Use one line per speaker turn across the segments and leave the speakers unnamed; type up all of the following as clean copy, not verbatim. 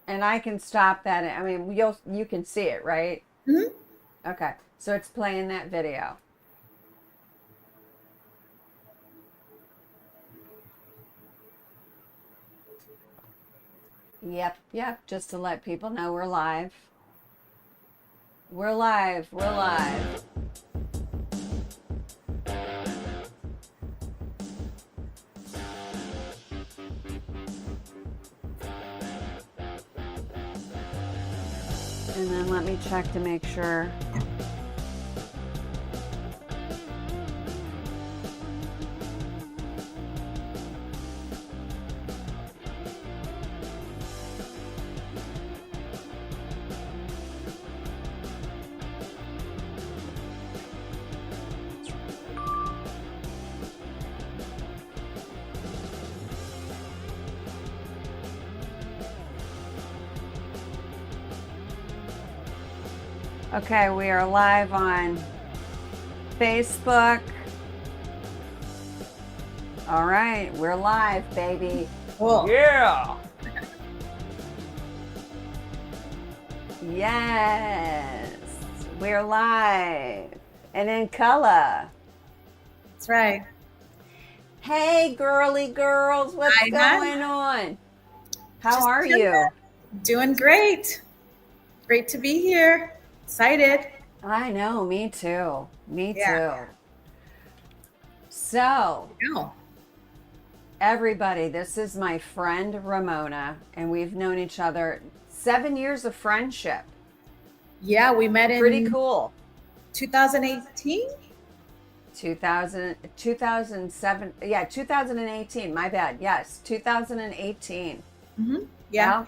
And I can stop that. I mean, you can see it, right?
Hmm.
Okay. So it's playing that video. Yep, yep. Just to let people know we're live. We're live. We're live. And then let me check to make sure. Okay, we are live on Facebook. All right, we're live, baby.
Cool.
Yeah. Yes, we're live and in color.
That's right.
Hey, girly girls, what's
Hi.
going on? How
Just
are you?
doing great. Great to be here. Excited.
I know, me too. Me
Yeah.
too. So,
Go.
everybody, this is my friend Ramona, and we've known each other 7 years of friendship.
Yeah, we met
Pretty
in
cool.
2018.
2000, 2007, yeah, 2018, my bad. Yes, 2018.
Yeah.
Yeah.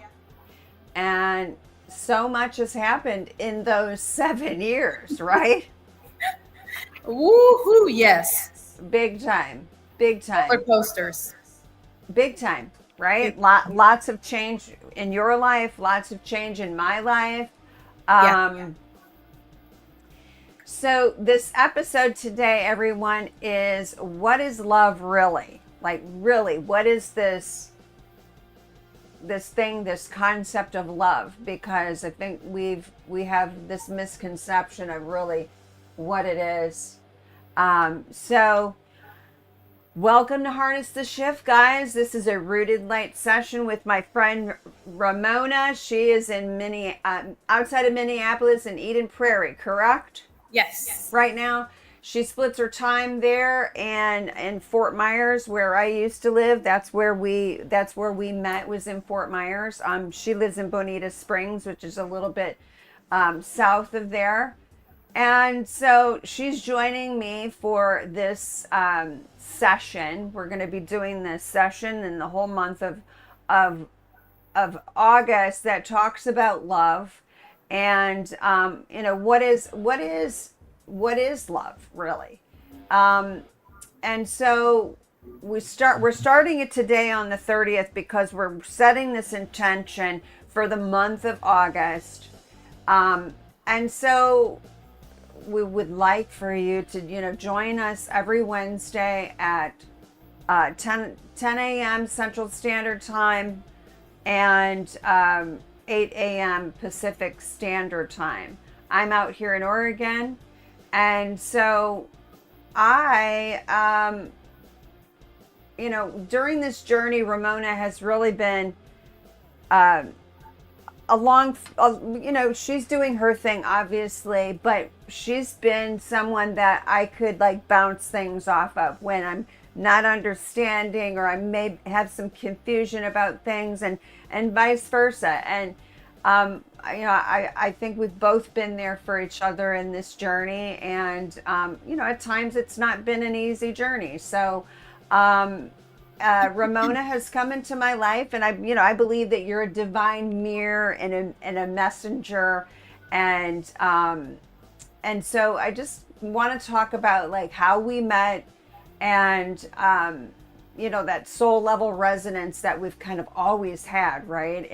And so much has happened in those 7 years, right?
Woohoo! Yes.
Big time, big
Roller
time,
coasters.
big time,
Big.
right? Lots of change in your life, lots of change in my life.
Yeah.
Um, so, this episode today, everyone, is what is love really? Like, really, what is this concept of love? Because I think we have this misconception of really what it is. So welcome to Harness the Shift, guys. This is a Rooted Light session with my friend Ramona. She is in outside of Minneapolis in Eden Prairie, correct?
Yes.
Right now. She splits her time there and in Fort Myers, where I used to live. That's where we met, was in Fort Myers. She lives in Bonita Springs, which is a little bit south of there. And so she's joining me for this session. We're going to be doing this session in the whole month of of August that talks about love, and what is love really, and so we're starting it today on the 30th because we're setting this intention for the month of August, and so we would like for you to join us every Wednesday at 10 a.m. Central Standard Time and 8 a.m. Pacific Standard Time. I'm out here in Oregon. And so I, during this journey, Ramona has really been she's doing her thing, obviously, but she's been someone that I could like bounce things off of when I'm not understanding or I may have some confusion about things, and vice versa. And I think we've both been there for each other in this journey, and at times it's not been an easy journey. So um, Ramona has come into my life, and I believe that you're a divine mirror and a messenger, and so I just want to talk about like how we met, and that soul level resonance that we've kind of always had, right?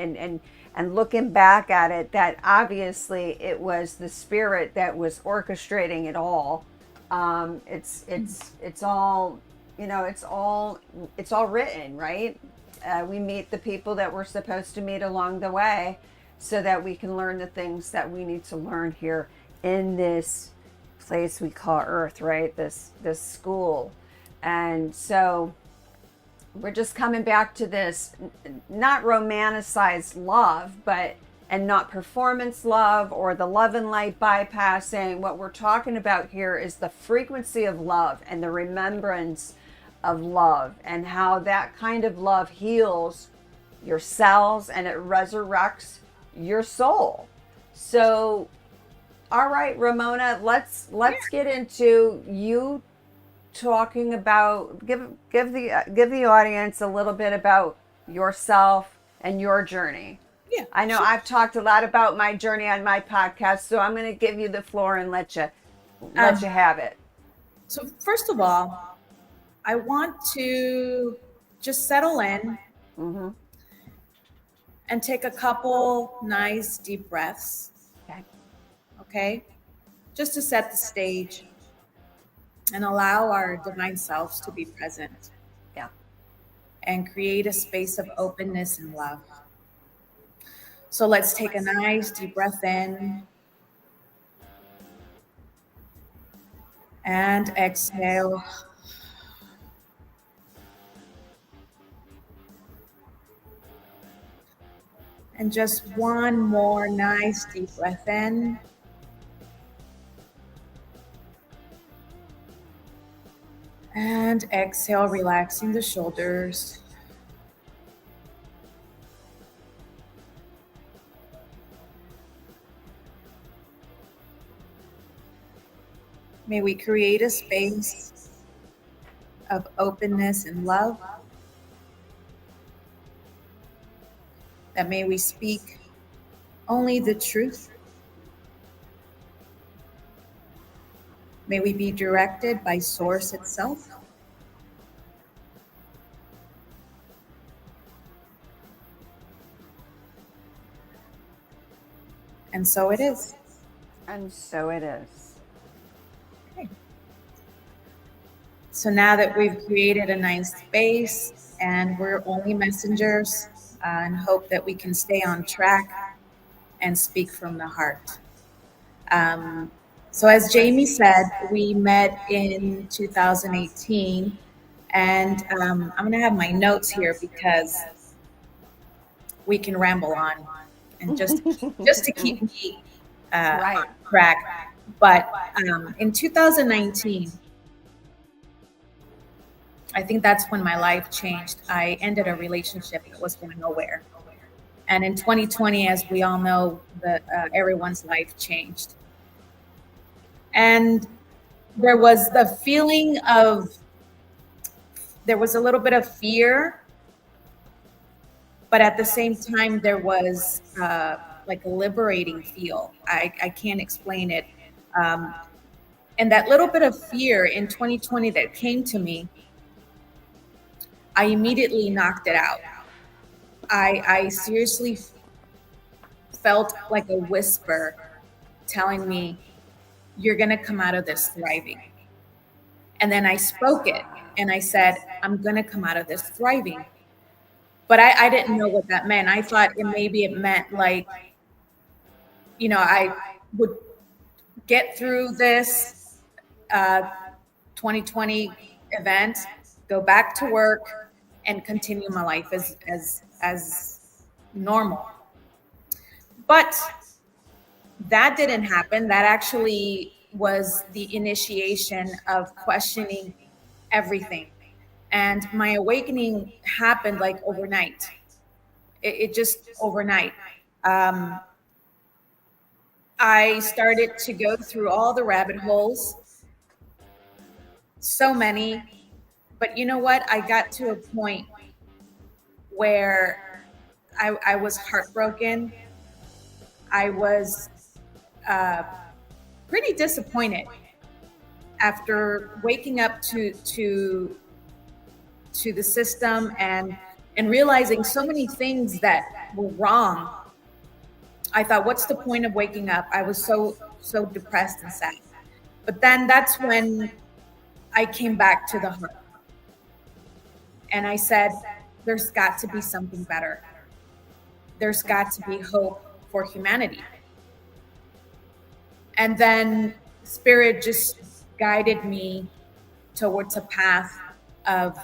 And looking back at it, that obviously it was the spirit that was orchestrating it all. It's all it's all written, right? We meet the people that we're supposed to meet along the way so that we can learn the things that we need to learn here in this place we call Earth, right? This school. And so we're just coming back to this not romanticized love, but and not performance love or the love and light bypassing. What we're talking about here is the frequency of love and the remembrance of love and how that kind of love heals your cells and it resurrects your soul. So, all right, Ramona, let's get into you talking about give the audience a little bit about yourself and your journey.
Yeah,
I know
sure.
I've talked a lot about my journey on my podcast, so I'm going to give you the floor and let
Um,
you have it.
so first of all, I want to just settle in
Mm-hmm.
and take a couple nice deep breaths,
Okay.
okay? Just to set the stage and allow our divine selves to be present
Yeah.
and create a space of openness and love. So let's take a nice deep breath in and exhale. And just one more nice deep breath in. And exhale, relaxing the shoulders. May we create a space of openness and love. That may we speak only the truth. May we be directed by Source itself. And so it is.
And so it is.
Okay. So now that we've created a nice space and we're only messengers, and hope that we can stay on track and speak from the heart. Um, so, as Jamie said, we met in 2018, and I'm going to have my notes here because we can ramble on, and just to keep me
Right.
on track. But in 2019, I think that's when my life changed. I ended a relationship that was going nowhere. And in 2020, as we all know, everyone's life changed. And there was the feeling of, there was a little bit of fear, but at the same time, there was like a liberating feel. I can't explain it. Um, and that little bit of fear in 2020 that came to me, I immediately knocked it out. I seriously felt like a whisper telling me, you're going to come out of this thriving. And then I spoke it and I said, I'm going to come out of this thriving. But I didn't know what that meant. I thought maybe it meant like, I would get through this 2020 event, go back to work, and continue my life as normal. But that didn't happen. That actually was the initiation of questioning everything. And my awakening happened like overnight. It just overnight. I started to go through all the rabbit holes, so many. But you know what? I got to a point where I was heartbroken. I was pretty disappointed after waking up to the system and realizing so many things that were wrong. I thought, what's the point of waking up? I was so depressed and sad. But then that's when I came back to the heart. And I said, there's got to be something better. There's got to be hope for humanity. And then Spirit just guided me towards a path of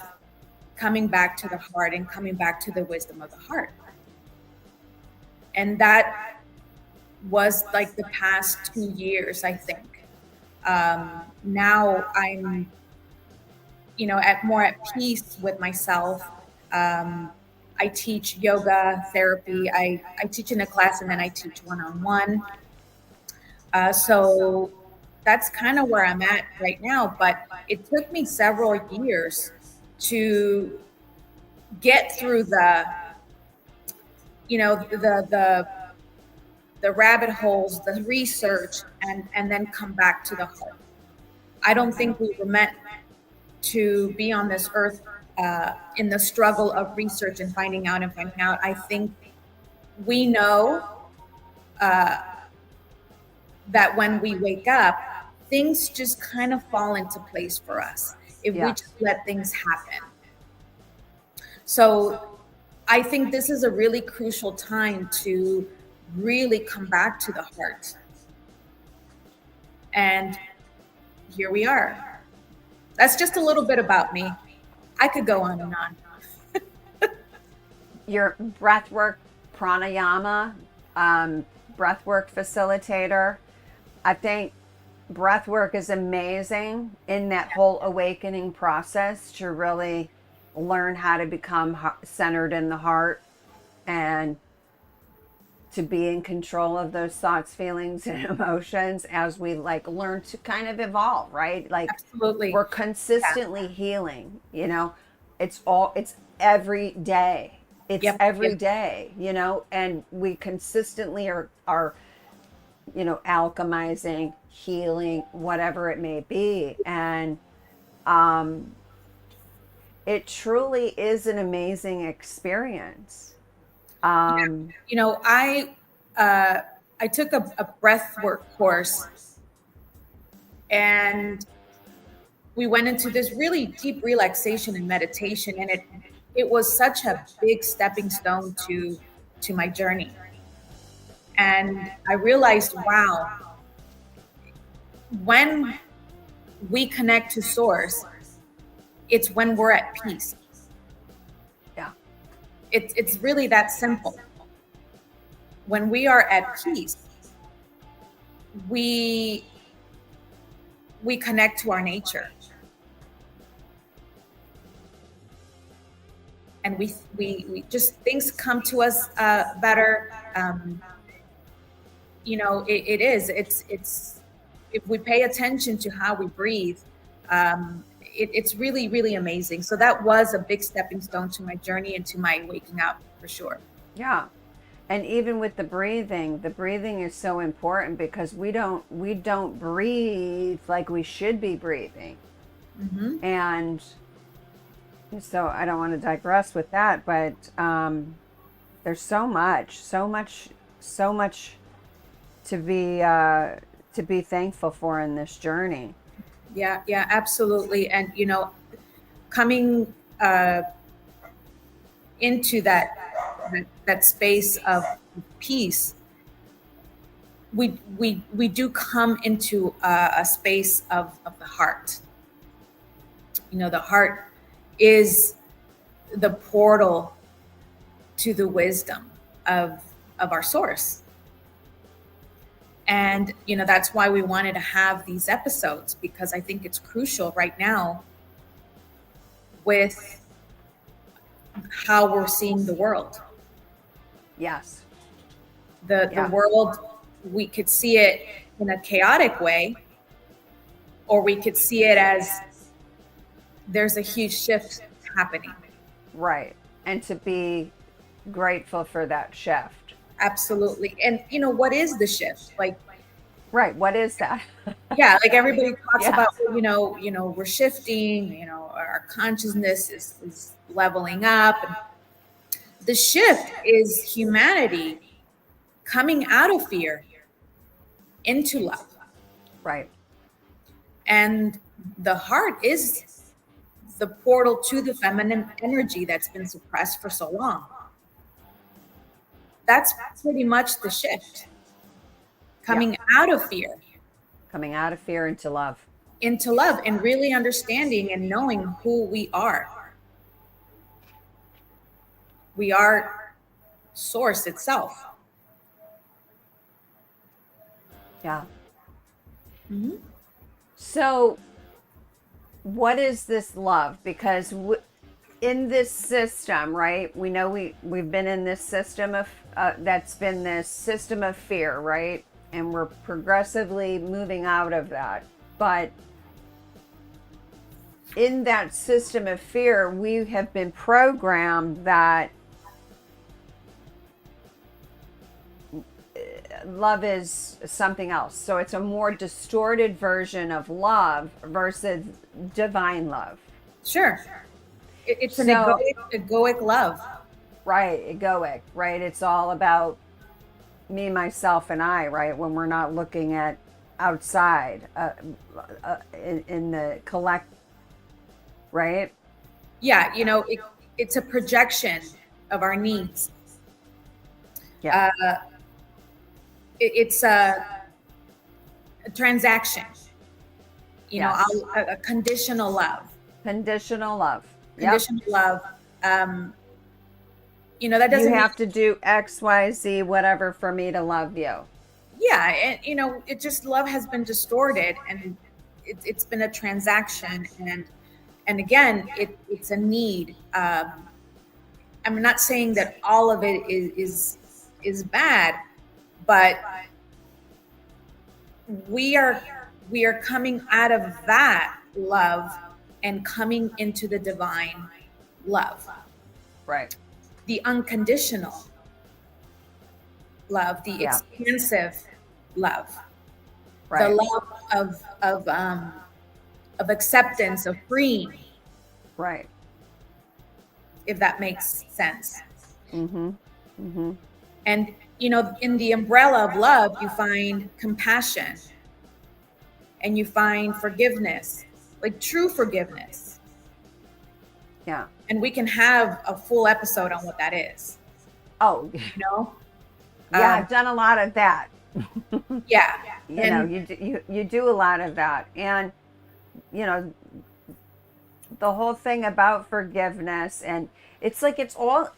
coming back to the heart and coming back to the wisdom of the heart. And that was like the past 2 years, I think. Now I'm, at more at peace with myself. I teach yoga therapy. I teach in a class and then I teach one-on-one. So that's kind of where I'm at right now. But it took me several years to get through the rabbit holes, the research, and then come back to the heart. I don't think we were meant to be on this earth in the struggle of research and finding out and finding out. I think we know that when we wake up, things just kind of fall into place for us if we just let things happen. So I think this is a really crucial time to really come back to the heart. And here we are. That's just a little bit about me. I could go on and on.
Your breathwork pranayama, breathwork facilitator. I think breathwork is amazing in that whole awakening process to really learn how to become centered in the heart and to be in control of those thoughts, feelings, and emotions as we learn to kind of evolve, right?
Absolutely.
We're consistently healing, it's every day. It's every day, and we consistently are alchemizing, healing, whatever it may be. And it truly is an amazing experience.
I took a breath work course, and we went into this really deep relaxation and meditation, and it was such a big stepping stone to my journey. And I realized, wow, when we connect to source, it's when we're at peace.
Yeah.
It's really that simple. When we are at peace, we connect to our nature. And we just, things come to us better. It's if we pay attention to how we breathe, it's really, really amazing. So that was a big stepping stone to my journey and to my waking up, for sure.
Yeah. And even with the breathing is so important because we don't breathe like we should be breathing.
Mm-hmm.
And so I don't want to digress with that, but there's so much to be thankful for in this journey.
Yeah, absolutely. And coming into that space of peace, we do come into a space of the heart. The heart is the portal to the wisdom of our source. And, that's why we wanted to have these episodes, because I think it's crucial right now with how we're seeing the world.
Yes.
The world, we could see it in a chaotic way, or we could see it as there's a huge shift happening.
Right. And to be grateful for that shift.
Absolutely. And what is the shift?
Right. What is that?
Yeah. Everybody talks about, we're shifting, our consciousness is leveling up. And the shift is humanity coming out of fear into love.
Right.
And the heart is the portal to the feminine energy that's been suppressed for so long. That's pretty much the shift. Coming out of fear.
Coming out of fear
Into love, and really understanding and knowing who we are. We are source itself.
Yeah.
Mm-hmm.
So, what is this love? Because in this system, right? We know we've been in this system of that's been this system of fear, right? And we're progressively moving out of that. But in that system of fear, we have been programmed that love is something else. So it's a more distorted version of love versus divine love.
Sure. It's an
So-
egoic love.
Right, egoic, right? It's all about me, myself, and I, right? When we're not looking at outside in the collect, right?
Yeah, it's a projection of our needs.
Yeah.
It's a transaction.
Yes.
A conditional love.
Conditional love. Yep.
Conditional love. That doesn't
You
mean,
have to do X, Y, Z, whatever for me to love you.
yeah, and it just, love has been distorted, and it's been a transaction, and again, it's a need. I'm not saying that all of it is bad, but we are coming out of that love and coming into the divine love,
Right.
the unconditional love, the expansive love,
Right.
the love of acceptance, of freeing,
Right.
if that makes sense.
Mm-hmm. Mm-hmm.
And in the umbrella of love, you find compassion, and you find forgiveness, like true forgiveness.
Yeah.
And we can have a full episode on what that is.
Oh, yeah, I've done a lot of that.
Yeah.
You do a lot of that, and the whole thing about forgiveness, and it's like it's all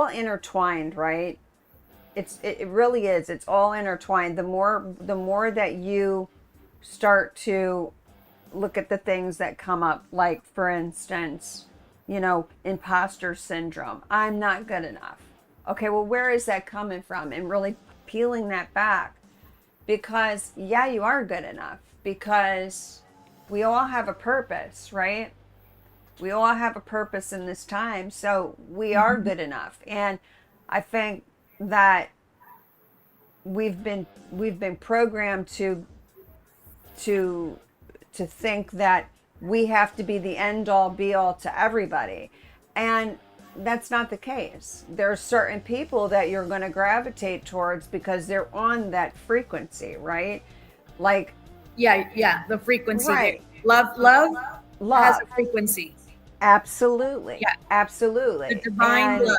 intertwined, right? It really is. It's all intertwined. The more that you start to look at the things that come up, like for instance, imposter syndrome. I'm not good enough. Okay, well, where is that coming from? And really peeling that back, because yeah, you are good enough, because we all have a purpose, right? We all have a purpose in this time, so we are good enough. And I think that we've been programmed to think that we have to be the end all be all to everybody, and that's not the case. There are certain people that you're going to gravitate towards because they're on that frequency, right? Like,
the frequency.
Right.
Love has a frequency.
Absolutely.
Yeah.
Absolutely.
The divine love.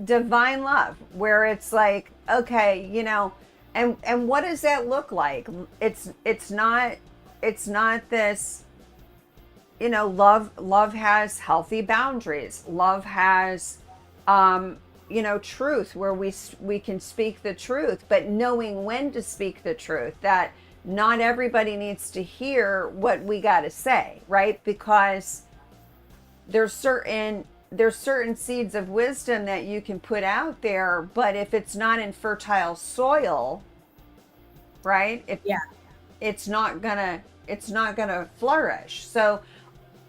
Divine love, where it's like, okay, and what does that look like? It's not this, love has healthy boundaries. Love has truth, where we can speak the truth, but knowing when to speak the truth, that not everybody needs to hear what we got to say, right? Because there's certain seeds of wisdom that you can put out there, but if it's not in fertile soil, right? It's not gonna flourish. So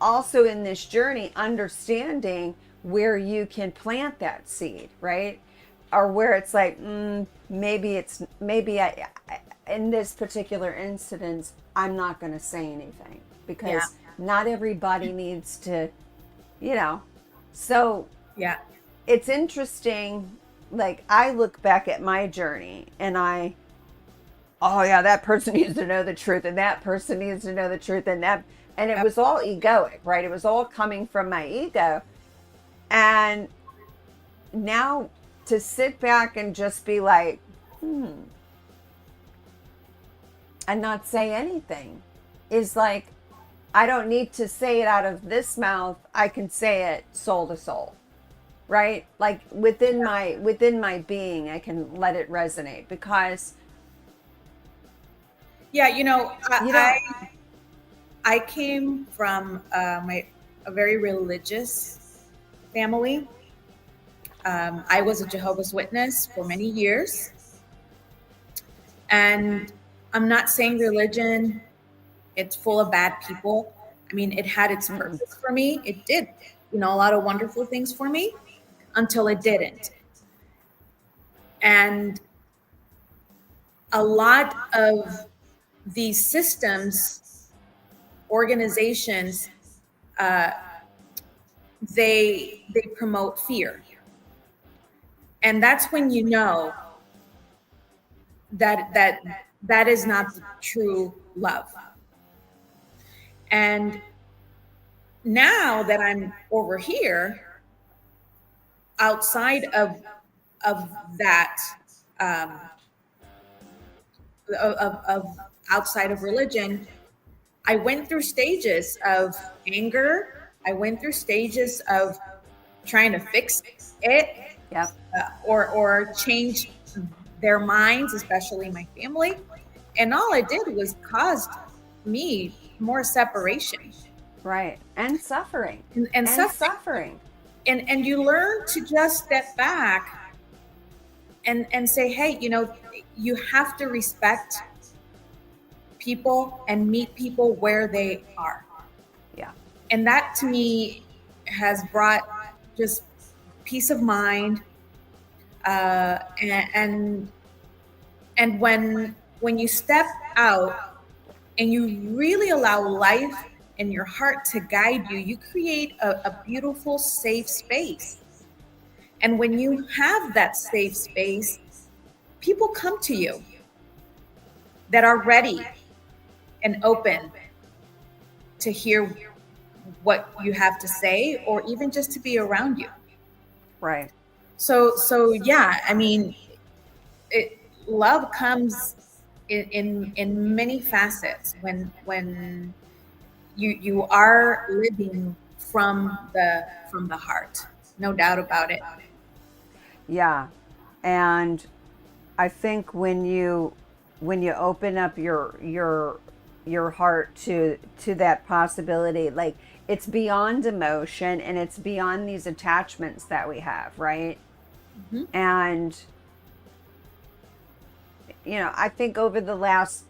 also in this journey, understanding where you can plant that seed, right? Or where it's like, maybe I in this particular incident, I'm not going to say anything, because not everybody needs to, so it's interesting. Like, I look back at my journey and oh yeah, that person needs to know the truth, and that person needs to know the truth, and that And it was all egoic, right? It was all coming from my ego. And now to sit back and just be like, and not say anything is like, I don't need to say it out of this mouth. I can say it soul to soul, right? Like within my being, I can let it resonate because
Yeah,
you don't.
I came from a very religious family. I was a Jehovah's Witness for many years. And I'm not saying religion, it's full of bad people. I mean, it had its
Mm-mm.
purpose for me. It did, a lot of wonderful things for me until it didn't. And a lot of these systems, organizations, uh, they promote fear, and that's when you know that is not the true love. And now that I'm over here, outside of that, um, of outside of religion, I went through stages of anger. I went through stages of trying to fix it,
Yep.
or change their minds, especially my family. And all it did was caused me more separation
Right. And suffering.
and
And
suffering.
suffering.
And you learn to just step back and say, hey, you have to respect people and meet people where they are.
Yeah.
And that to me has brought just peace of mind. And when you step out and you really allow life and your heart to guide you, you create a beautiful, safe space. And when you have that safe space, people come to you that are ready and open to hear what you have to say, or even just to be around you.
Right.
So yeah, I mean, love comes in many facets when you are living from the heart, no doubt about it.
Yeah. And I think when you open up your heart to that possibility, like it's beyond emotion and it's beyond these attachments that we have, right?
Hmm.
And I think over the last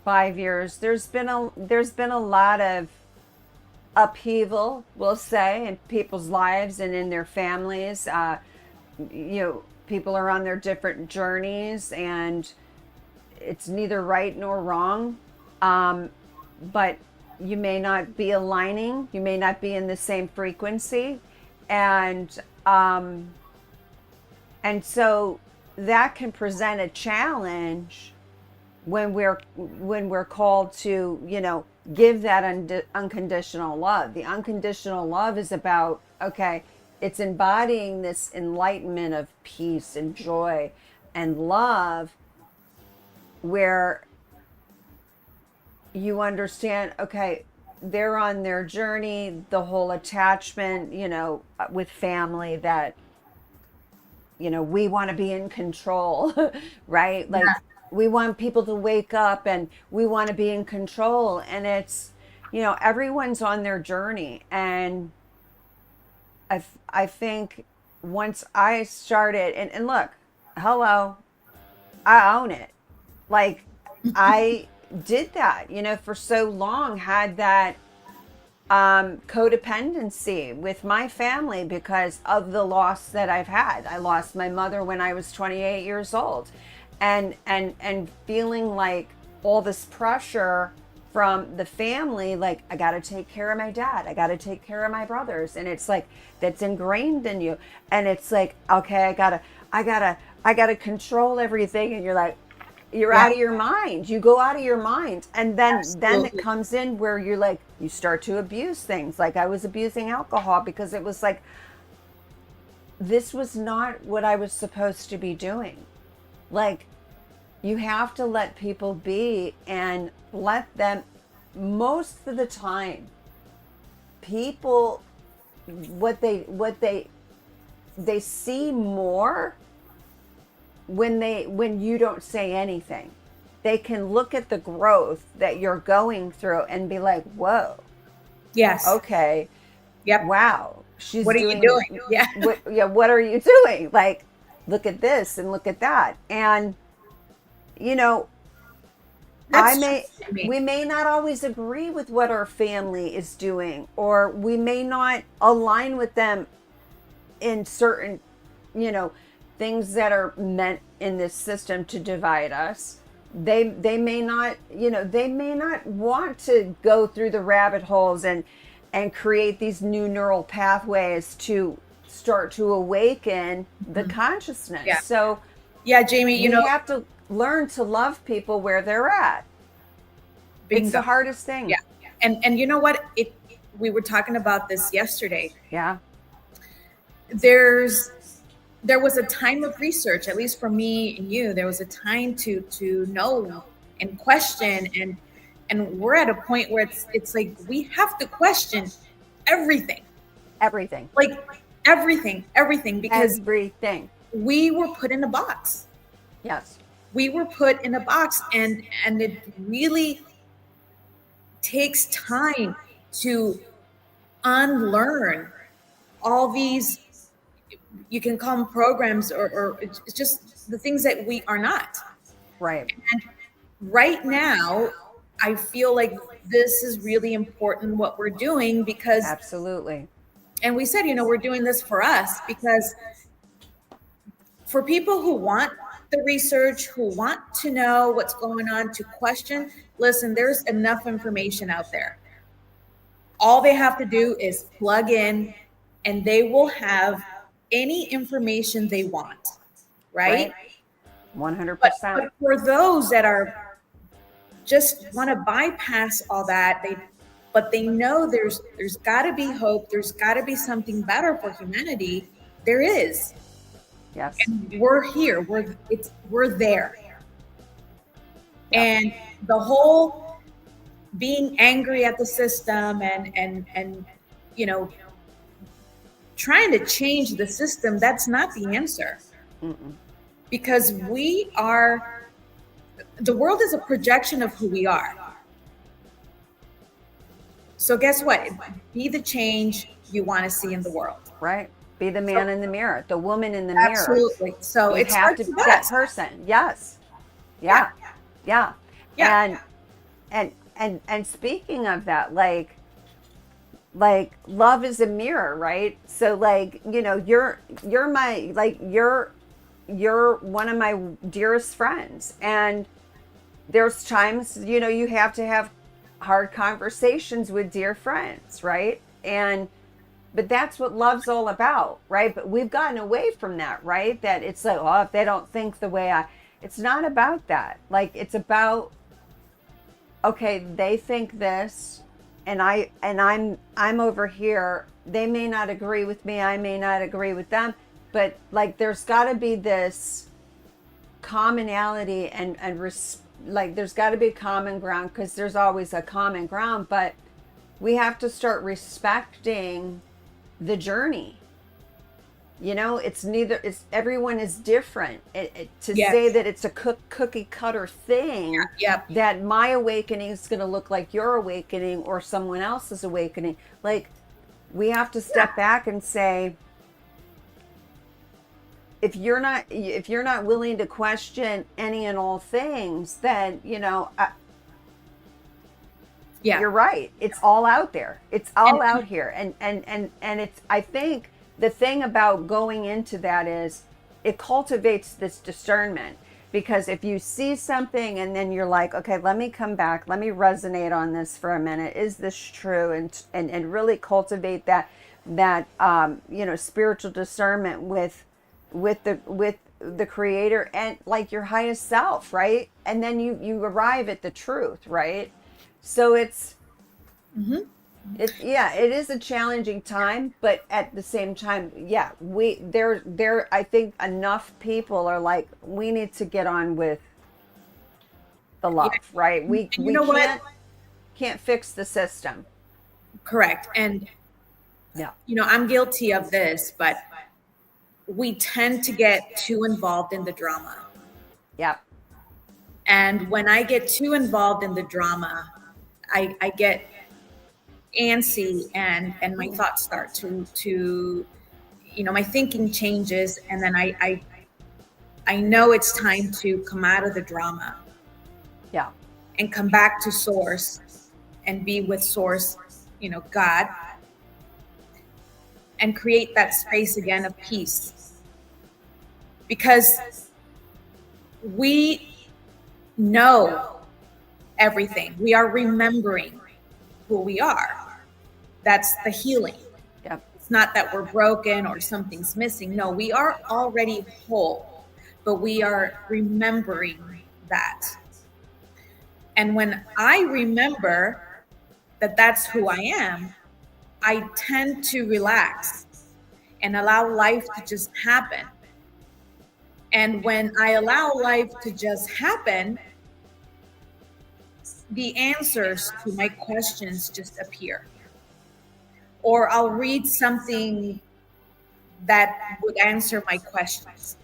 5 years, there's been a lot of upheaval, we'll say, in people's lives and in their families. People are on their different journeys, and it's neither right nor wrong. Um, but you may not be aligning, you may not be in the same frequency. And and so that can present a challenge when we're called to give that unconditional love. The unconditional love is about, okay, it's embodying this enlightenment of peace and joy and love, where you understand, okay, they're on their journey, the whole attachment, with family, that we want to be in control, right? Like we want people to wake up and we want to be in control. And it's, everyone's on their journey. And I think once I started, and look, hello, I own it. Like I did that, for so long, had that codependency with my family because of the loss that I've had. I lost my mother when I was 28 years old, and feeling like all this pressure from the family, like I got to take care of my dad, I got to take care of my brothers, and it's like that's ingrained in you, and it's like, okay, I gotta control everything, and you're like, You're
Yeah,
out of your mind. You go out of your mind. And then it
absolutely.
comes in where you're like, you start to abuse things. Like I was abusing alcohol because it was like, this was not what I was supposed to be doing. Like, you have to let people be and let them, most of the time, people, they see more when you don't say anything. They can look at the growth that you're going through and be like, whoa,
Yes.
okay,
Yep.
wow, she's
What are you
doing
doing? Yeah.
what, yeah, what are you doing? Like, look at this and look at that. And you know, I
That's
may
true. I mean,
we may not always agree with what our family is doing, or we may not align with them in certain, you know, things that are meant in this system to divide us. They may not, they may not want to go through the rabbit holes and create these new neural pathways to start to awaken the consciousness.
yeah.
So
Yeah, Jamie,
we have to learn to love people where they're at. It's
bingo.
the hardest
Yeah.
thing.
And you know what? We were talking about this yesterday.
Yeah.
There's there was a time of research, at least for me and you, there was a time to know and question, and we're at a point where it's like we have to question everything.
Everything.
Like everything, because
Everything.
we were put in a box.
Yes.
We were put in a box, and it really takes time to unlearn all these, you can call them programs, or it's just the things that we are not.
Right.
And right now, I feel like this is really important what we're doing, because,
Absolutely.
and we said, we're doing this for us, because for people who want the research, who want to know what's going on, to question, listen, there's enough information out there. All they have to do is plug in, and they will have any information they want, right?
Right.
But
100%.
for those that are just want to bypass all that, but they know there's got to be hope, there's got to be something better for humanity. There is,
Yes.
and we're here. We're there.
Yep.
And the whole being angry at the system, and you know trying to change the system, that's not the answer,
Mm-mm.
because the world is a projection of who we are. So guess what? Be the change you want to see in the world.
Right. Be the
So
man in the mirror, the woman in the mirror.
absolutely. So
You
it
have
starts
to,
with
that
us.
person. Yes.
Yeah.
Yeah. Yeah.
Yeah.
And speaking of that, like love is a mirror, right? So like, you're my, like you're one of my dearest friends, and there's times, you have to have hard conversations with dear friends, right? But that's what love's all about, right? But we've gotten away from that, right? That it's like, oh, if they don't think the way it's not about that. Like, it's about, okay, they think this, and I'm over here. They may not agree with me, I may not agree with them, but like there's got to be this commonality, like there's got to be common ground, because there's always a common ground, but we have to start respecting the journey. It's everyone is different. To
Yes.
say that it's a cookie cutter thing,
Yep.
that my awakening is going to look like your awakening or someone else's awakening. Like, we have to step back and say, if you're not willing to question any and all things, then
Yeah.
you're right. It's all out there. It's all
And-
out here. And it's, I think the thing about going into that is it cultivates this discernment, because if you see something and then you're like, okay, let me come back, let me resonate on this for a minute. Is this true? And really cultivate that spiritual discernment with the creator and like your highest self, right? And then you arrive at the truth, right? So it is a challenging time, but at the same time, yeah, I think enough people are like, we need to get on with the
Yeah.
love, right? we
And you
we
know what?
can't fix the system.
Correct. And,
Yeah.
I'm guilty of this, but we tend to get too involved in the drama.
Yep.
And when I get too involved in the drama, I get antsy, and my thoughts start to my thinking changes, and then I know it's time to come out of the drama
Yeah.
and come back to source and be with source, God, and create that space again of peace. Because we know everything. We are remembering who we are. That's the healing.
Yep.
It's not that we're broken or something's missing. No, we are already whole, but we are remembering that. And when I remember that that's who I am, I tend to relax and allow life to just happen. And when I allow life to just happen, the answers to my questions just appear. Or I'll read something that would answer my questions.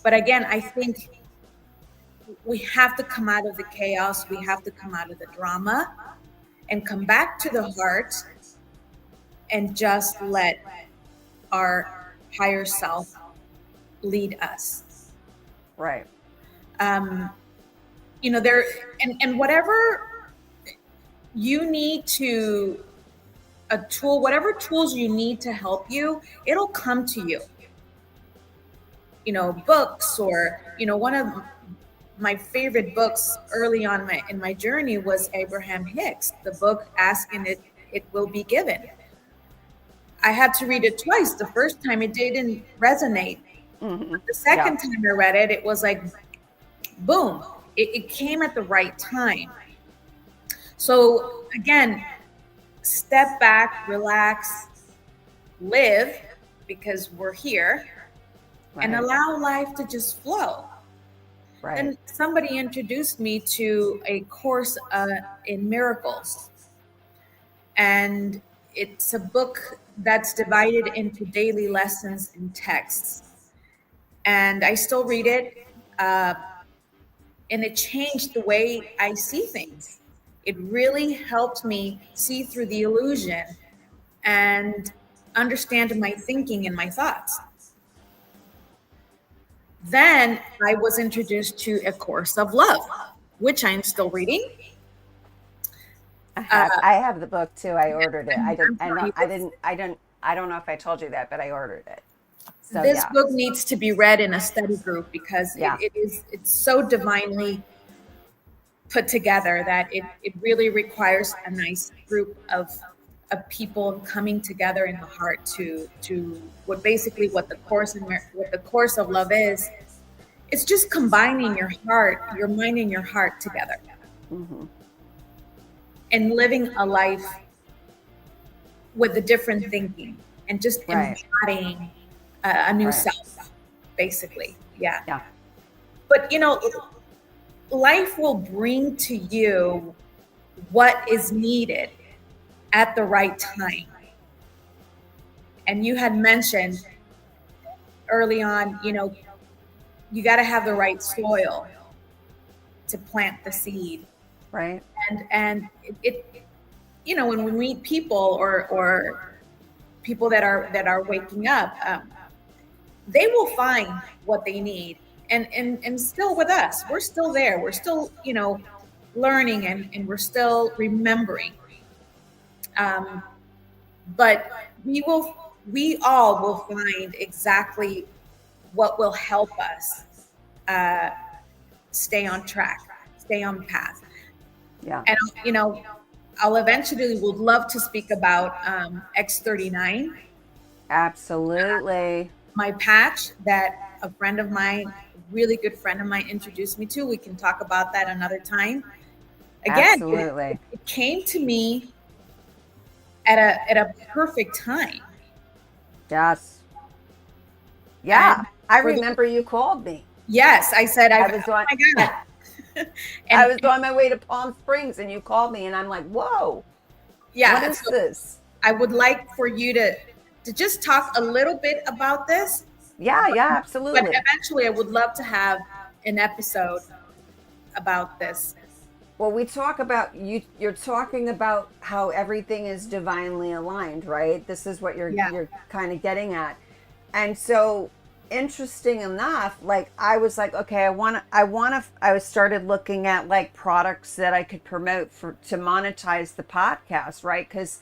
But again, I think we have to come out of the chaos, we have to come out of the drama and come back to the heart and just let our higher self lead us.
Right.
There, and whatever you need to, whatever tools you need to help you, it'll come to you. Books, or, one of my favorite books early on in my journey was Abraham Hicks, the book Ask and It Will Be Given. I had to read it twice. The first time it didn't resonate.
Mm-hmm.
The second time I read it, it was like, boom, it came at the right time. So again, step back, relax, live, because we're here,
Right.
and allow life to just flow.
Right.
And somebody introduced me to a course in miracles. And it's a book that's divided into daily lessons and texts. And I still read it. And it changed the way I see things. It really helped me see through the illusion and understand my thinking and my thoughts. Then I was introduced to A Course of Love, which I'm still reading.
I have the book too. I ordered it. I don't know if I told you that, but I ordered it. So
this book needs to be read in a study group, because it's so divinely put together that it really requires a nice group of people coming together in the heart to what the course of love is. It's just combining your heart, your mind, and your heart together,
Mm-hmm.
and living a life with a different thinking, and just embodying a new self, basically. Yeah. But life will bring to you what is needed at the right time. And you had mentioned early on, you got to have the right soil to plant the seed.
Right.
And when we meet people or people that are waking up, they will find what they need. And still with us, we're still there. We're still, learning, and we're still remembering. But we all will find exactly what will help us stay on track, stay on path.
Yeah.
And, I'll eventually would love to speak about X39.
Absolutely.
My patch that a friend of mine, a really good friend of mine, introduced me to. We can talk about that another time. Again,
Absolutely.
it came to me at a perfect time.
Yes.
And
Yeah. I
for the
remember you called me.
yes, I said,
I
oh
was on
my God.
I
and
was on my way to Palm Springs and you called me and I'm like, whoa, what
yeah,
is
so
this?
I would like for you to just talk a little bit about this,
Yeah, yeah,
but
absolutely.
eventually I would love to have an episode about this.
Well, we talk about you're talking about how everything is divinely aligned, right? This is what
Yeah.
you're kind of getting at. And so interesting enough, like I was like, okay, I was started looking at like products that I could promote for to monetize the podcast, right? Cuz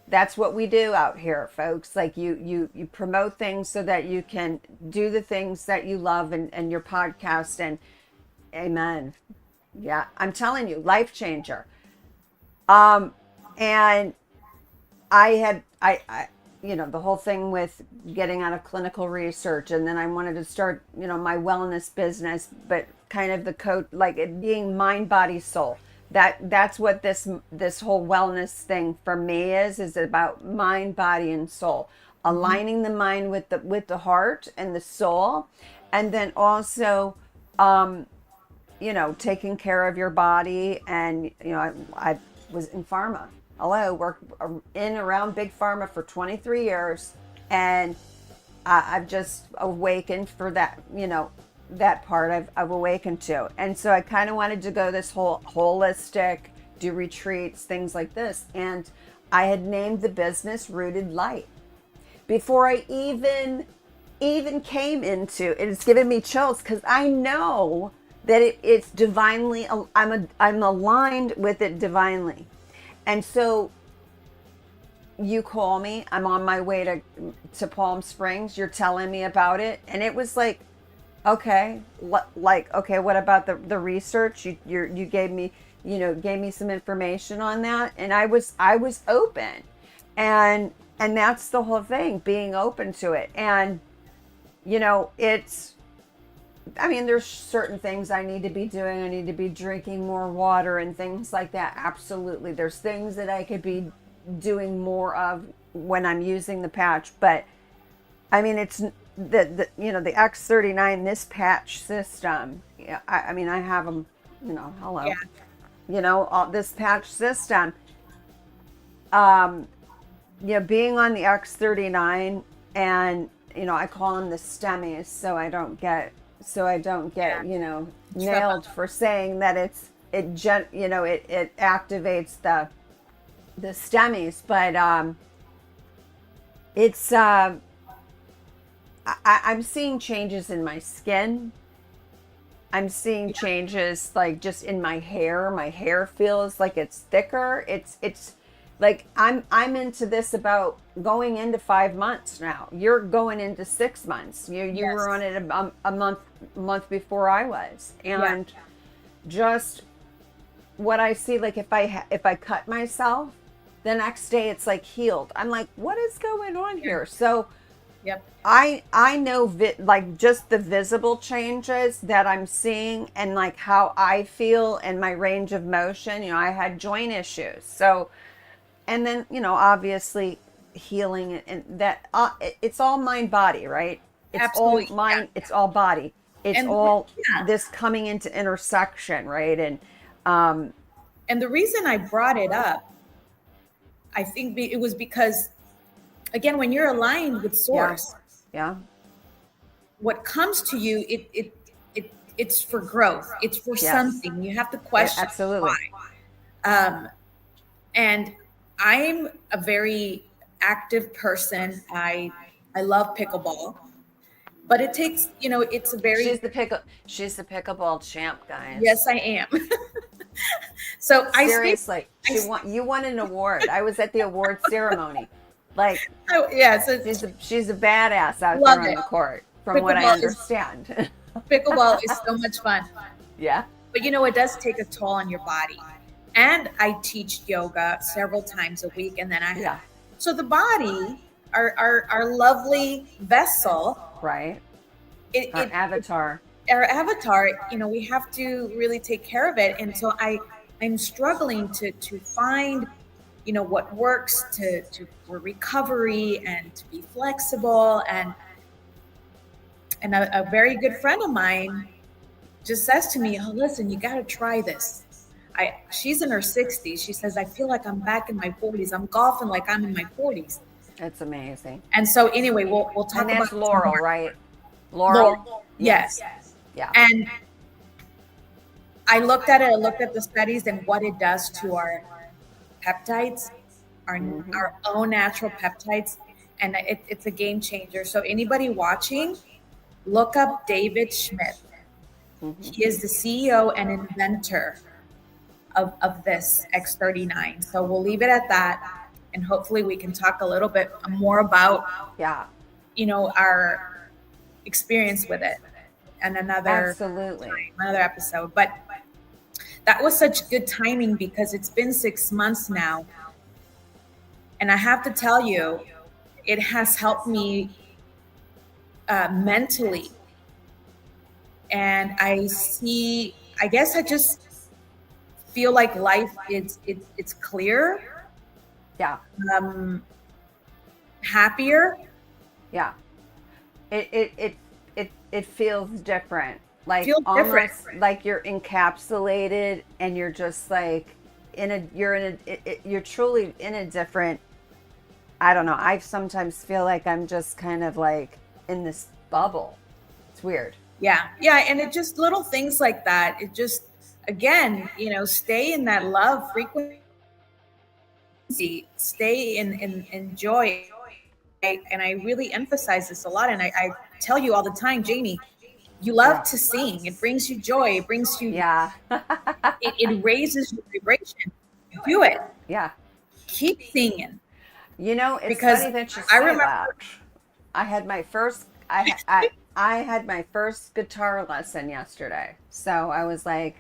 that's what we do out here, folks. Like you promote things so that you can do the things that you love and your podcast and amen. Yeah, I'm telling you, life changer. Um, and I the whole thing with getting out of clinical research, and then I wanted to start, my wellness business, but kind of the code, like it being mind, body, soul. That's what this whole wellness thing for me is about mind, body, and soul.
Mhm.
Aligning the mind with the heart and the soul, and then also um, taking care of your body. And, I was in pharma. Hello, worked in around big pharma for 23 years. And I've just awakened for that, that part I've awakened to. And so I kind of wanted to go this whole holistic, do retreats, things like this. And I had named the business Rooted Light before I even came into it's given me chills because I know that it's divinely I'm aligned with it divinely. And so you call me, I'm on my way to Palm Springs, you're telling me about it, and it was like, okay, like, okay, what about the research you gave me, gave me some information on that, and I was open. And that's the whole thing, being open to it. And it's, I mean, there's certain things I need to be doing. I need to be drinking more water and things like that. Absolutely. There's things that I could be doing more of when I'm using the patch. But I mean, it's the X39, this patch system. Yeah, I mean, I have them, hello,
Yeah.
all this patch system. Um, being on the X39 and, I call them the stemmies so I don't
Yeah.
get,
Trip
nailed
up.
for saying that it activates the stemmies. But it's I'm seeing changes in my skin. I'm seeing changes like just in my hair. My hair feels like it's thicker. It's like I'm into this about going into 5 months now. You're going into 6 months. You were on
Yes.
it a month before I was.
Yeah.
And just what I see, like if I cut myself, the next day it's like healed. I'm like, what is going on
Yeah.
here? So
Yep.
I know like just the visible changes that I'm seeing and like how I feel and my range of motion. I had joint issues. So, and then, obviously healing and that it's all mind body, right? It's all
Absolutely.
mind,
Yeah.
it's all body. It's
And
all
yeah.
this coming into intersection, right? And um
And the reason I brought it up, I think it was because, again, when you're aligned with
yeah.
source,
Yeah.
what comes to you, it's for growth. It's for
Yes.
something. You have to question
Absolutely.
why. And I'm a very active person. I love pickleball, but it takes, it's a very
She's the pickleball champ, guys.
yes, I am. So
Seriously,
I,
you won an award. I was at the award ceremony. Like
yeah, so
she's a badass out
love
there on
it.
the court, from what I
Pickleball is
understand.
pickleball is so much fun,
Yeah.
but it does take a toll on your body. And I teach yoga several times a week, and then I have
Yeah.
so the body, our lovely vessel,
Right. Our
it
avatar.
our avatar, we have to really take care of it. And so I'm struggling to find, what works for recovery and to be flexible. And a very good friend of mine just says to me, "Oh, listen, you got to try this." She's in her 60s. She says, "I feel like I'm back in my 40s. I'm golfing like I'm in my 40s."
It's amazing.
And so anyway, we'll
And
talk about
that's
it some
Laurel,
more.
right?
Lord,
Laurel?
yes.
Yeah.
And I looked at it, I looked at the studies and what it does to our peptides, our own natural peptides, and it's a game changer. So anybody watching, look up David Schmidt. He is the CEO and inventor of this X39. So we'll leave it at that, and hopefully we can talk a little bit more about
Yeah.
our experience with it and
Absolutely.
another episode. But that was such good timing because it's been 6 months now. And I have to tell you, it has helped me mentally. And I guess I just feel like life it's clear,
Yeah.
um, happier.
Yeah. It feels different. Like
Feels different.
almost like you're encapsulated and you're just like you're truly in a different, I don't know. I sometimes feel like I'm just kind of like in this bubble. It's weird.
Yeah. Yeah. And it just little things like that. It just, again, stay in that love frequency, stay in joy. And I really emphasize this a lot. And I tell you all the time, Jamie, you love
Yeah.
to sing. It brings you joy. It brings you,
Yeah.
it raises your vibration. Do it.
Yeah.
Keep singing.
It's
Because
funny that you
I
say that.
remember,
I had my first I had my first guitar lesson yesterday. So I was like,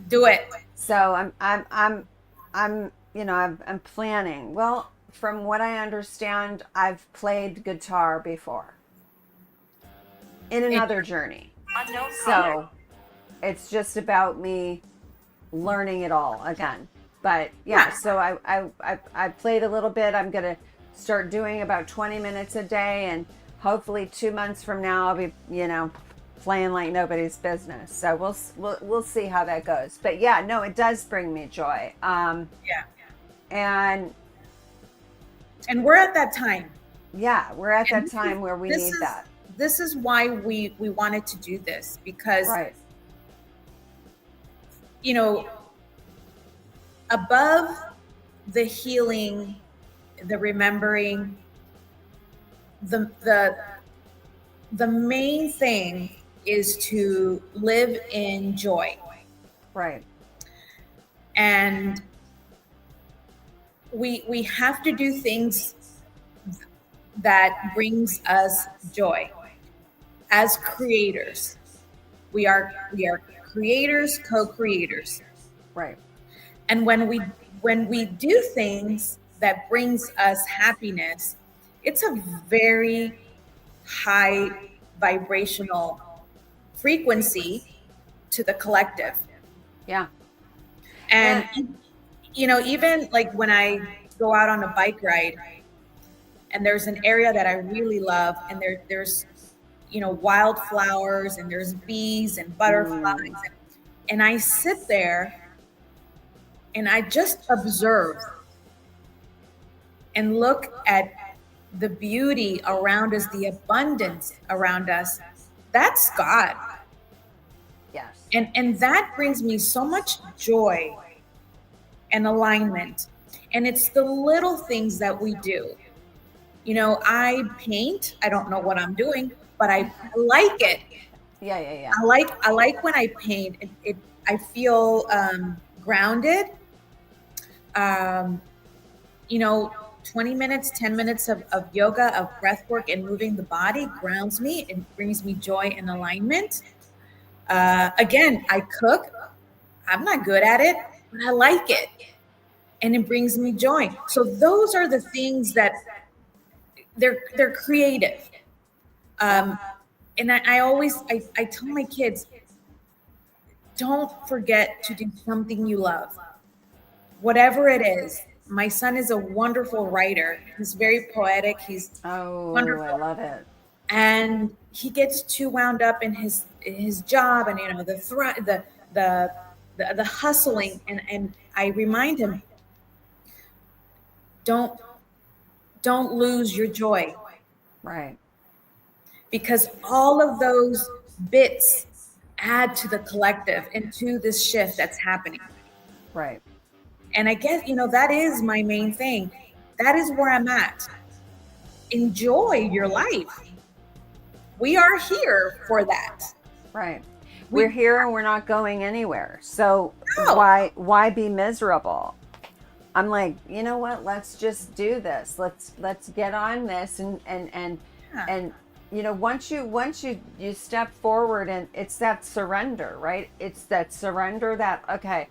do it.
so I'm planning. Well, from what I understand, I've played guitar before in
It-
another journey. So it's just about me learning it all again. But yeah,
Yeah.
so I played a little bit. I'm gonna start doing about 20 minutes a day, and hopefully 2 months from now I'll be playing like nobody's business. So we'll see how that goes. But yeah, no, it does bring me joy.
Yeah.
And
And we're at that time.
yeah, we're at
And
that time where we
this
need
is
that.
this is why we wanted to do this because
Right.
you know above the healing, the remembering, the main thing is to live in joy.
Right.
And we have to do things that brings us joy as creators. We are creators, co-creators.
Right.
And when we do things that brings us happiness, it's a very high vibrational frequency to the collective.
Yeah.
And even like when I go out on a bike ride and there's an area that I really love and there's wildflowers and there's bees and butterflies and I sit there and I just observe and look at the beauty around us, the abundance around us. That's God.
Yes.
And that brings me so much joy and alignment. And it's the little things that we do. I paint. I don't know what I'm doing, but I like it.
Yeah. Yeah. Yeah.
I like when I paint. I feel grounded. Um, you know, 20 minutes, 10 minutes of yoga, of breath work and moving the body grounds me. It brings me joy and alignment. Again, I cook. I'm not good at it, but I like it. And it brings me joy. So those are the things that they're creative.
Yeah.
Um, And I always, I tell my kids, don't forget to do something you love, whatever it is. My son is a wonderful writer. He's very poetic. He's
Oh, I
wonderful.
love it.
And he gets too wound up in his job and, you know, the the hustling, and I remind him, don't don't lose your joy,
Right.
because all of those bits add to the collective and to this shift that's happening.
Right.
And I guess, you know, that is my main thing. That is where I'm at. Enjoy your life. We are here for that.
Right. We're
We
here and we're not going anywhere. So
know.
why be miserable? I'm like, you know what? Let's just do this. Let's get on this
Yeah.
and you know, once you step forward, and it's that surrender, right? It's that surrender that, okay,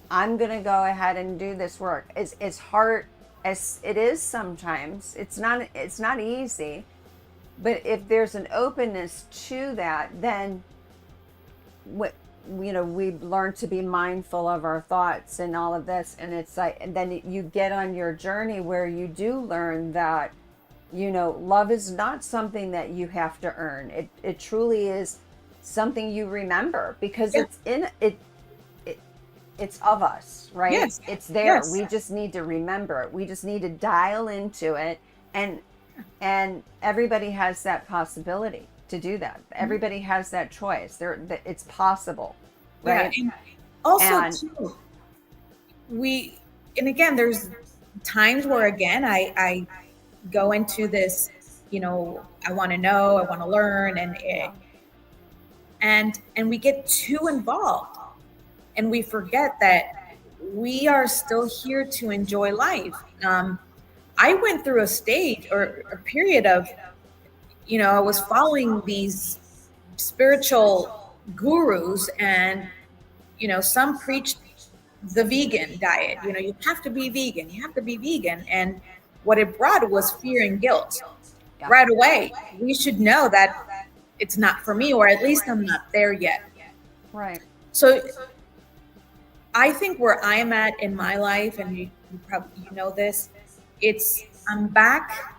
I'm going to go ahead and do this work. As hard as it is sometimes, it's not easy, but if there's an openness to that, then what, you know, we learn to be mindful of our thoughts and all of this, and it's like, and then you get on your journey where you do learn that, you know, love is not something that you have to earn. It truly is something you remember, because
Yeah.
it's in it, it's of us, right?
Yes.
It's there.
Yes.
We just need to remember it. We just need to dial into it, and everybody has that possibility to do that. Everybody has that choice. It's possible,
Yeah.
right?
And also
And
too, we, and again, there's times where, again, I go into this, you know, I want to know, I want to learn, and we get too involved, and we forget that we are still here to enjoy life. I went through a stage or a period of, you know, I was following these spiritual gurus, and, you know, some preached the vegan diet. You know, you have to be vegan, you have to be vegan. And what it brought was fear and guilt.
yeah,
Right away, we should know that it's not for me, or at least I'm not there yet.
right,
So I think where I'm at in my life, and you probably, you know this, it's, I'm back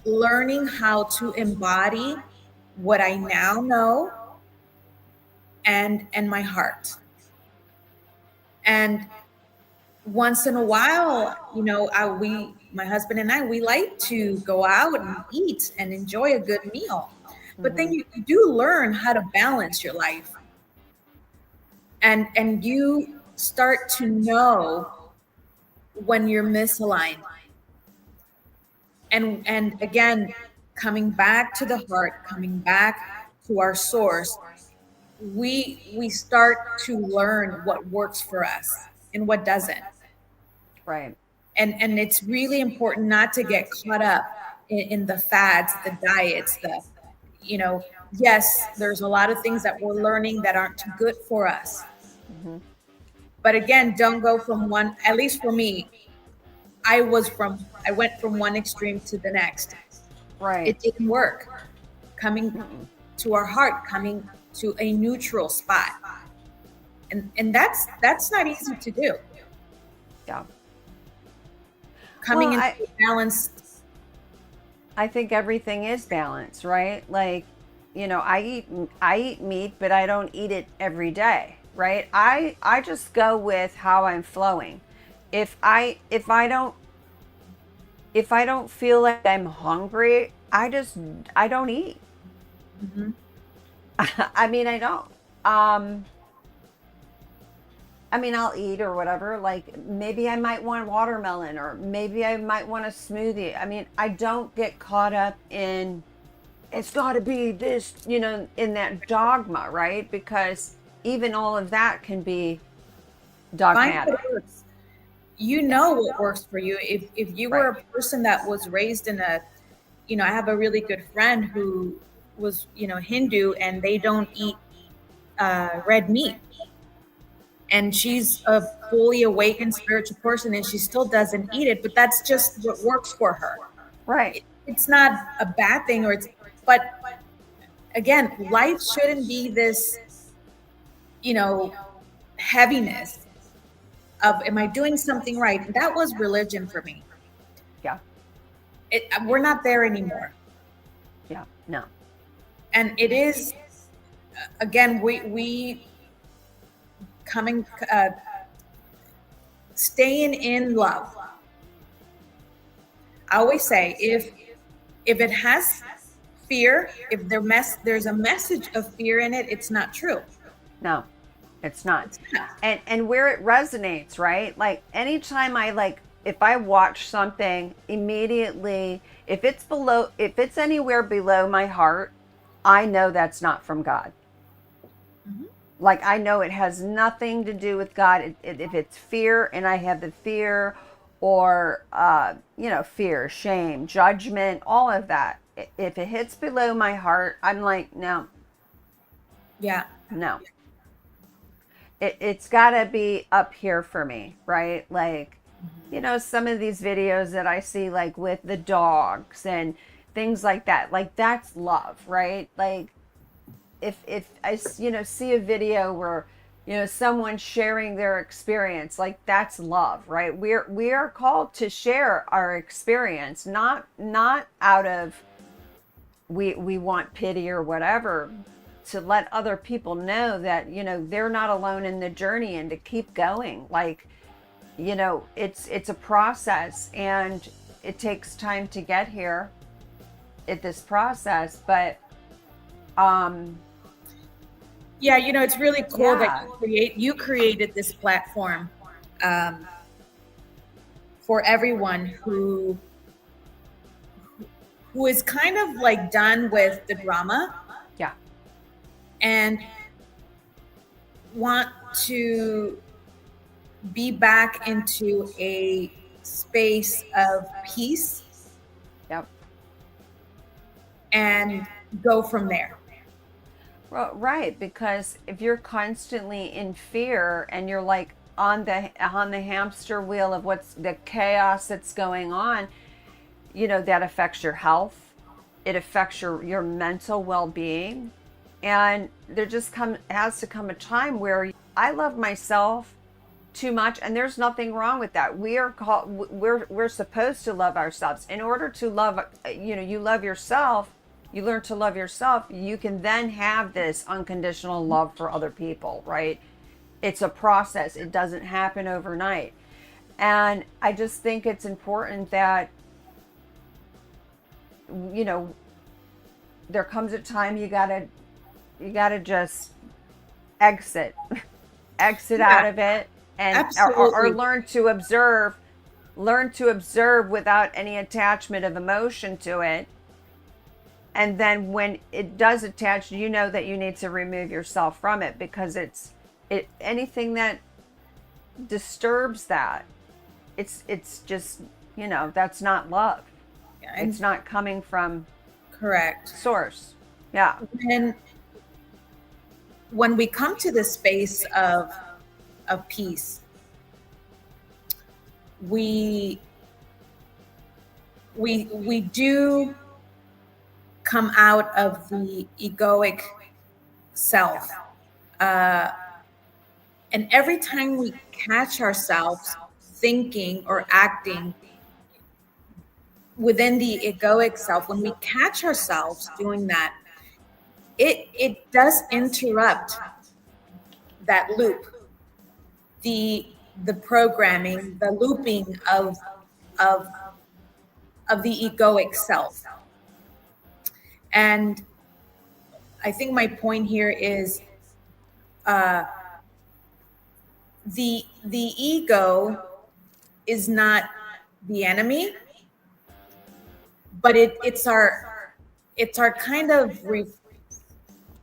learning how to embody what I now know, and my heart. And once in a while, you know, my husband and I, we like to go out and eat and enjoy a good meal. But then
mm-hmm,
you do learn how to balance your life, and you start to know when you're misaligned. And again, coming back to the heart, coming back to our source, we start to learn what works for us and what doesn't.
right,
And it's really important not to get caught up in the fads, the diets, the, you know, yes, there's a lot of things that we're learning that aren't good for us.
mm-hmm,
But again, don't go from one, at least for me, I went from one extreme to the next.
right.
It didn't work. Coming
Mm-mm.
to our heart, coming to a neutral spot. And that's not easy to do.
Yeah. Well,
Coming into a balanced.
I think everything is balance, right? Like, you know, I eat meat, but I don't eat it every day, right? I just go with how I'm flowing. If I don't feel like I'm hungry, I don't eat.
Mhm.
I mean, I don't. Um I mean, I'll eat or whatever. Like, maybe I might want watermelon, or maybe I might want a smoothie. I mean, I don't get caught up in, it's got to be this, you know, in that dogma, right? Because even all of that can be
Find
dogmatic.
what works. You
Yeah.
know what works for you. If you were
Right.
a person that was raised in a, you know, I have a really good friend who was, you know, Hindu, and they don't eat red meat. And she's a fully awakened spiritual person, and she still doesn't eat it, but that's just what works for her.
Right.
It's not a bad thing, or it's, But again, life shouldn't be this, you know, heaviness of, am I doing something right? And that was religion for me.
Yeah.
We're not there anymore.
Yeah. No.
And it is, again, we coming, staying in love. I always say, if it has fear, if there's a message of fear in it, it's not true.
No. It's not.
It's not.
And where it resonates, right? Like anytime I like if I watch something immediately, if it's anywhere below my heart, I know that's not from God.
Mhm.
Like I know it has nothing to do with God. If it's fear and I have the fear or fear, shame, judgment, all of that. If it hits below my heart, I'm like, no,
Yeah.
no. It's got to be up here for me, right? Like, some of these videos that I see, like with the dogs and things like that's love, right? Like, if I, see a video where, someone sharing their experience, like that's love, right? We are called to share our experience, not out of we want pity or whatever, to let other people know that they're not alone in the journey and to keep going. Like, it's a process and it takes time to get here at this process, but
Yeah, it's really cool that
yeah,
you created this platform, um, for everyone who is kind of like done with the drama
yeah,
and want to be back into a space of peace
yep.
and go from there.
Well, right, because if you're constantly in fear and you're like on the hamster wheel of what's the chaos that's going on, that affects your health. It affects your mental well-being. And there just has to come a time where I love myself too much, and there's nothing wrong with that. We're supposed to love ourselves. In order to love, you love yourself, you learn to love yourself, you can then have this unconditional love for other people, right? It's a process. It doesn't happen overnight. And I just think it's important that you know there comes a time you gotta just exit exit out
Yeah,
of it, and or
absolutely.
learn to observe without any attachment of emotion to it. And then when it does attach, you know that you need to remove yourself from it, because anything that disturbs that, it's just, that's not love.
Yeah,
It's
and
not coming from
correct.
source. Yeah.
And when we come to this space of peace, we we do come out of the egoic self. Uh, and every time we catch ourselves thinking or acting within the egoic self, when we catch ourselves doing that, it does interrupt that loop, the the programming, the looping of of the egoic self. And I think my point here is, uh, the ego is not the enemy, but it's our kind of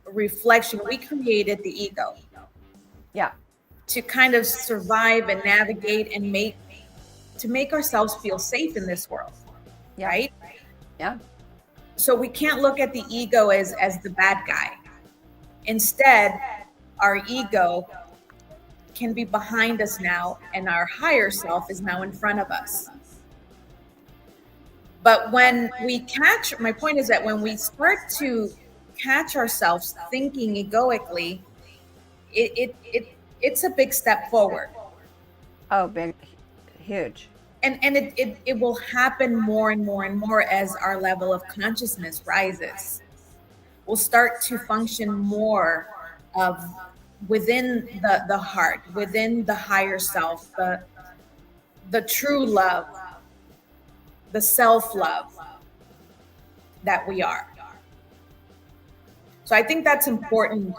reflection. We created the ego
Yeah.
to kind of survive and navigate and make ourselves feel safe in this world,
Yeah.
right?
Yeah.
So we can't look at the ego as the bad guy. Instead, our ego can be behind us now, and our higher self is now in front of us. But when we catch, my point is that when we start to catch ourselves thinking egoically, it's a big step forward.
Oh, big, huge.
And it will happen more and more and more as our level of consciousness rises. We'll start to function more of within the heart, within the higher self, the true love, the self-love that we are. So I think that's important,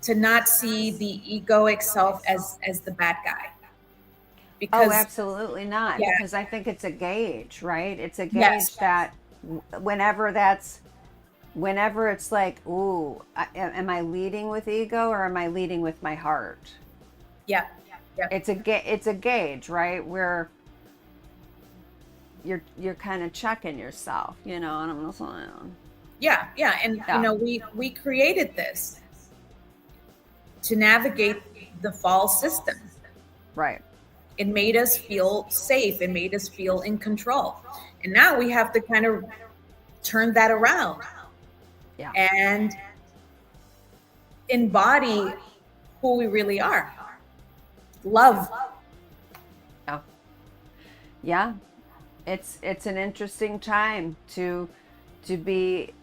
to not see the egoic self as the bad guy.
Oh,
Because
absolutely not.
yeah,
Because I think it's a gauge, right? It's a
yes,
gauge that whenever that's, whenever it's like, ooh, am I leading with ego or am I leading with my heart?
yeah, yeah,
It's a gauge, right? Where you're kind of checking yourself, and I'm just like,
yeah, yeah. And
yeah,
we created this to navigate the fall system.
right,
It made us feel safe. It made us feel in control. And now we have to kind of turn that around
yeah,
and embody who we really are. Love.
yeah, yeah. It's an interesting time to be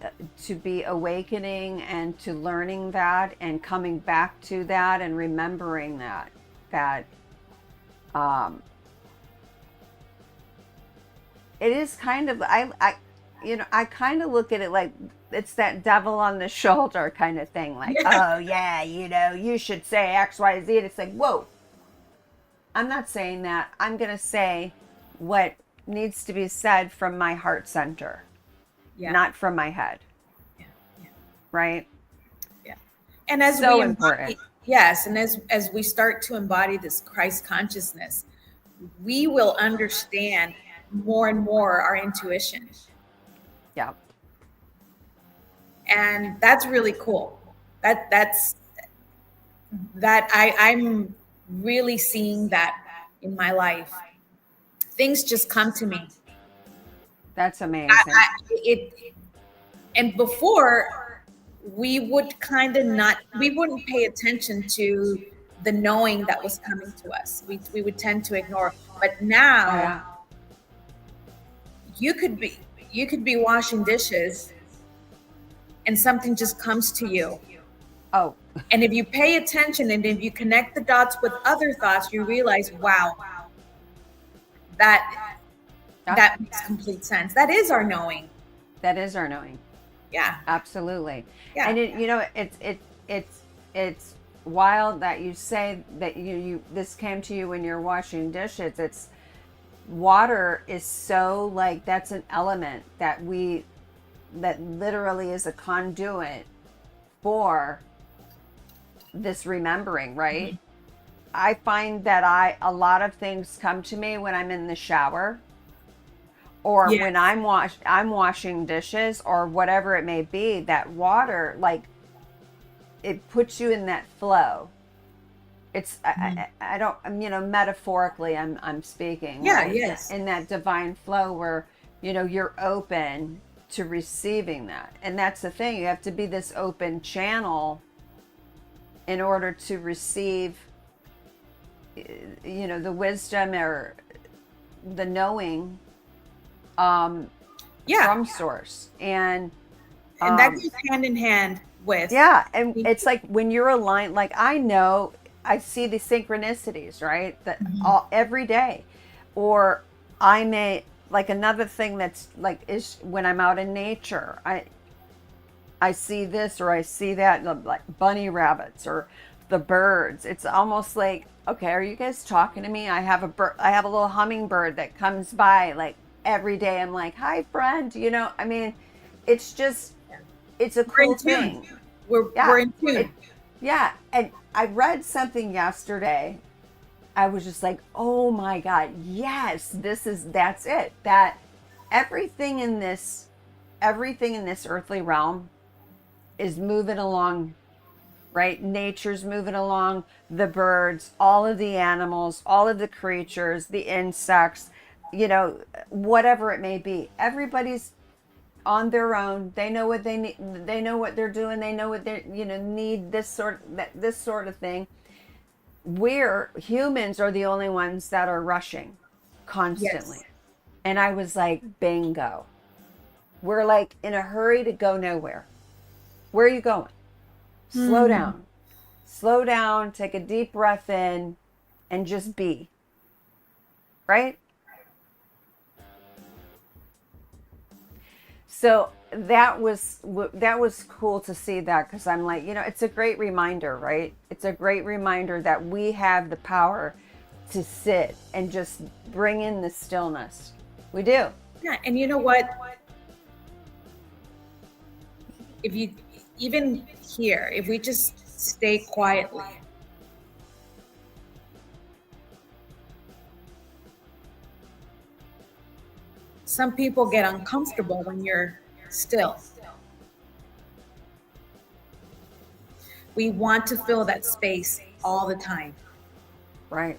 awakening and to learning that and coming back to that and remembering that um it is kind of, I kind of look at it like it's that devil on the shoulder kind of thing, like,
Yeah.
oh yeah, you should say XYZ. And it's like, whoa, I'm not saying that. I'm going to say what needs to be said from my heart center,
Yeah.
not from my head,
Yeah. Yeah.
right?
Yeah. And as
So
we
important.
embody, yes, and as we start to embody this Christ consciousness, we will understand more and more our intuition.
Yeah.
And that's really cool. That's that I'm really seeing that in my life. Things just come to me.
That's amazing.
It and before we would kind of not, we wouldn't pay attention to the knowing that was coming to us. We would tend to ignore. But
Oh
now
yeah.
you could be you could be washing dishes and something just comes to you.
Oh,
And if you pay attention and if you connect the dots with other thoughts, you realize, wow, that
yeah.
that makes complete sense. That is our knowing.
That is our knowing.
Yeah.
Absolutely.
Yeah.
And it's wild that you say that you this came to you when you're washing dishes. It's water is so, like, that's an element that literally is a conduit for this remembering, right?
Mhm.
I find that a lot of things come to me when I'm in the shower or
Yeah.
when I'm washing dishes or whatever it may be. That water, like, it puts you in that flow. It's
Mhm.
I don't, metaphorically I'm speaking,
Yeah.
right?
Yes.
In that divine flow where you're open to receiving that. And that's the thing, you have to be this open channel in order to receive the wisdom or the knowing
Yeah.
from source.
And that
um
goes hand in hand with,
yeah, and it's like when you're aligned, like, I know I see the synchronicities, right, that
Mhm.
all every day. Or I may, like, another thing that's like is when I'm out in nature, I see this or I see that, like bunny rabbits or the birds. It's almost like, okay, are you guys talking to me? I have a little hummingbird that comes by like every day. I'm like, hi friend, I mean, it's just, it's a
we're in
cool
tune.
thing.
We're
Yeah.
in
It,
tune.
yeah. And I read something yesterday. I was just like, oh my God, yes, that's it. That everything in this, everything in this earthly realm is moving along, right? Nature's moving along, the birds, all of the animals, all of the creatures, the insects, you know, whatever it may be. Everybody's on their own. They know what they need. They know what they're doing. They know what they, you know, need, this sort of thing. We're humans are the only ones that are rushing constantly.
Yes.
And I was like, bingo. We're like in a hurry to go nowhere. Where are you going? Slow down. Slow down, take a deep breath in, and just be. Right? So that was cool to see that, because I'm like, you know, it's a great reminder, right? It's a great reminder that we have the power to sit and just bring in the stillness. We do.
Yeah, and you know what? If you even here, if we just stay quietly, some people get uncomfortable when you're still. We want to fill that space all the time.
Right.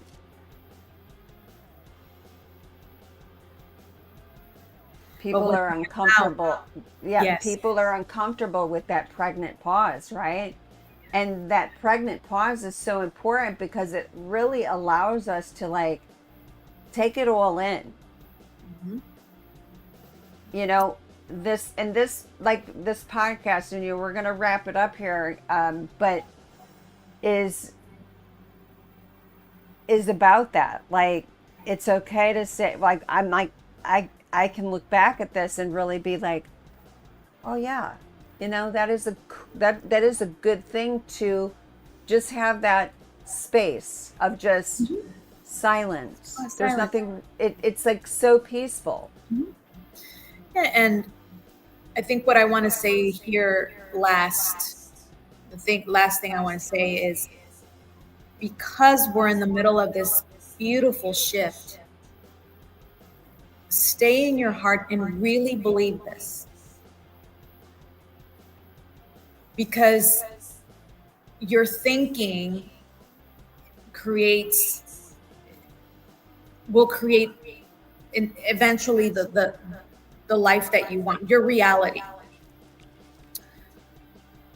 But
People
when
are
we allow,
uncomfortable. Yeah,
yes,
people are uncomfortable with that pregnant pause, right? And that pregnant pause is so important because it really allows us to like take it all in.
Mhm.
You know, this like this podcast, and you know, we're gonna wrap it up here, but is is about that. Like, it's okay to say, like, I'm like, I can look back at this and really be like, oh yeah, you know, that is a good thing to just have that space of just silence. There's
silent.
nothing. It's like so peaceful.
Yeah, and I think what I want to say here last thing I want to say is, because we're in the middle of this beautiful shift, stay in your heart and really believe this, because your thinking creates will create eventually the life that you want, your reality.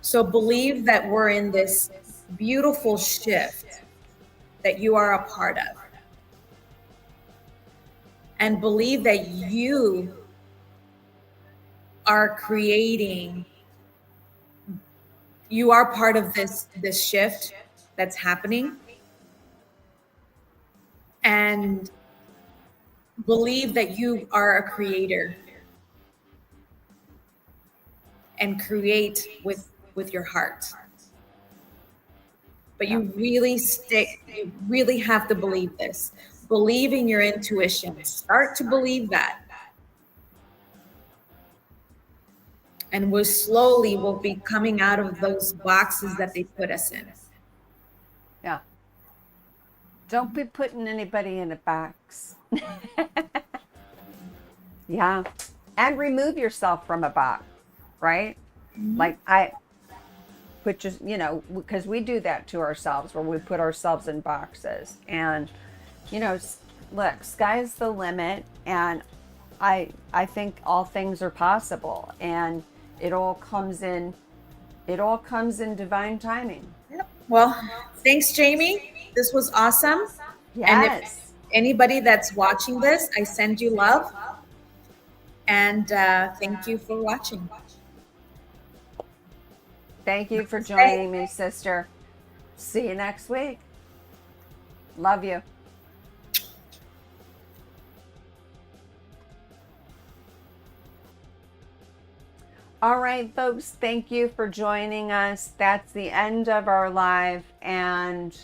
So believe that we're in this beautiful shift that you are a part of, and believe that you are creating, you are part of this shift that's happening, and believe that you are a creator and create with your heart. But
Yeah.
you really have to believe this. Believe in your intuition. Start to believe that. And we slowly will be coming out of those boxes that they put us in.
Yeah. Don't be putting anybody in a box. Yeah. And remove yourself from a box, right? Like I put just, you know, because we do that to ourselves where we put ourselves in boxes. And, you know, look, sky's the limit. And I think all things are possible. And it all comes in, it all comes in divine timing.
Yep. Well, thanks, Jamie. This was awesome. And if
Yes.
anybody that's watching this, I send you love. And thank you for watching.
Thank you for
Stay.
joining me, sister. See you next week. Love you. All right, folks, thank you for joining us. That's the end of our live, and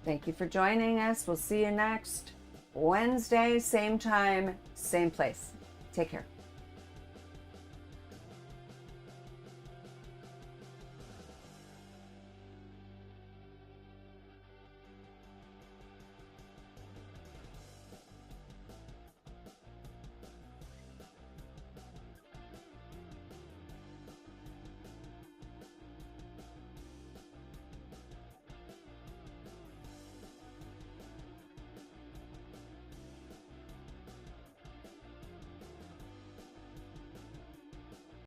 thank you for joining us. We'll see you next Wednesday, same time, same place. Take care.